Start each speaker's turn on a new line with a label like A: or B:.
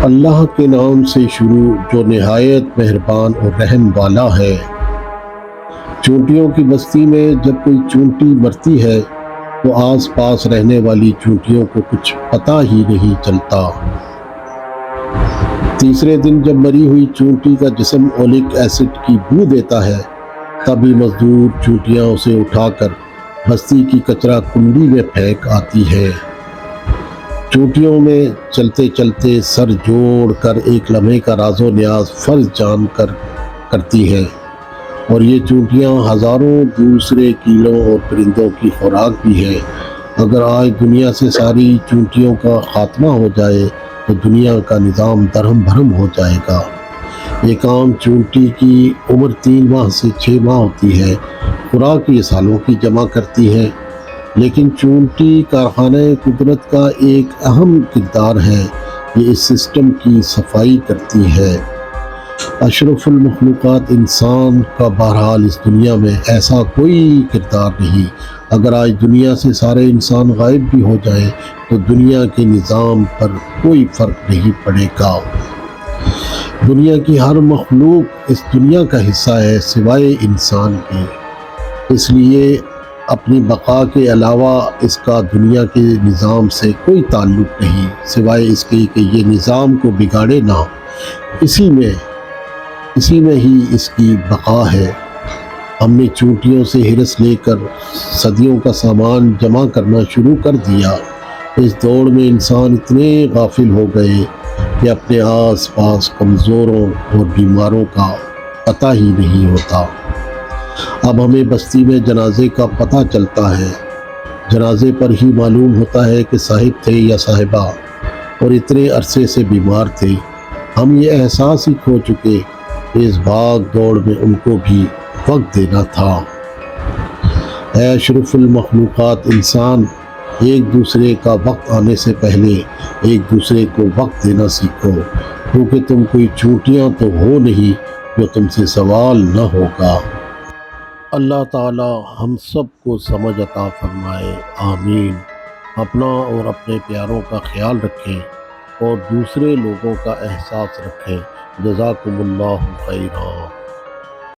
A: اللہ کے نام سے شروع جو نہایت مہربان اور رحم والا ہے۔ چونٹیوں کی بستی میں جب کوئی چونٹی مرتی ہے تو آس پاس رہنے والی چونٹیوں کو کچھ پتہ ہی نہیں چلتا۔ تیسرے دن جب مری ہوئی چونٹی کا جسم اولک ایسڈ کی بو دیتا ہے تبھی مزدور چونٹیاں اسے اٹھا کر بستی کی کچرا کنڈی میں پھینک آتی ہے۔ چونٹیوں میں چلتے چلتے سر جوڑ کر ایک لمحے کا راز و نیاز فرض جان کر کرتی ہے، اور یہ چونٹیاں ہزاروں دوسرے کیڑوں اور پرندوں کی خوراک بھی ہے۔ اگر آج دنیا سے ساری چونٹیوں کا خاتمہ ہو جائے تو دنیا کا نظام درہم بھرم ہو جائے گا۔ ایک عام چونٹی کی عمر 3 ماہ سے 6 ماہ ہوتی ہے، خوراک یہ سالوں کی جمع کرتی ہے، لیکن چونٹی کارخانہ قدرت کا ایک اہم کردار ہے۔ یہ اس سسٹم کی صفائی کرتی ہے۔ اشرف المخلوقات انسان کا بہرحال اس دنیا میں ایسا کوئی کردار نہیں۔ اگر آج دنیا سے سارے انسان غائب بھی ہو جائیں تو دنیا کے نظام پر کوئی فرق نہیں پڑے گا۔ دنیا کی ہر مخلوق اس دنیا کا حصہ ہے سوائے انسان کے، اس لیے اپنی بقا کے علاوہ اس کا دنیا کے نظام سے کوئی تعلق نہیں، سوائے اس کے کہ یہ نظام کو بگاڑے نہ۔ اسی میں ہی اس کی بقا ہے۔ ہم نے چونٹیوں سے ہرس لے کر صدیوں کا سامان جمع کرنا شروع کر دیا۔ اس دوڑ میں انسان اتنے غافل ہو گئے کہ اپنے آس پاس کمزوروں اور بیماروں کا پتہ ہی نہیں ہوتا۔ اب ہمیں بستی میں جنازے کا پتہ چلتا ہے، جنازے پر ہی معلوم ہوتا ہے کہ صاحب تھے یا صاحبہ، اور اتنے عرصے سے بیمار تھے۔ ہم یہ احساس ہی کھو چکے کہ اس بھاگ دوڑ میں ان کو بھی وقت دینا تھا۔ اے اشرف المخلوقات انسان، ایک دوسرے کا وقت آنے سے پہلے ایک دوسرے کو وقت دینا سیکھو، کیونکہ تم کوئی چونٹیاں تو ہو نہیں جو تم سے سوال نہ ہوگا۔ اللہ تعالی ہم سب کو سمجھ عطا فرمائے، آمین۔ اپنا اور اپنے پیاروں کا خیال رکھیں اور دوسرے لوگوں کا احساس رکھیں۔ جزاکم اللہ خیرا۔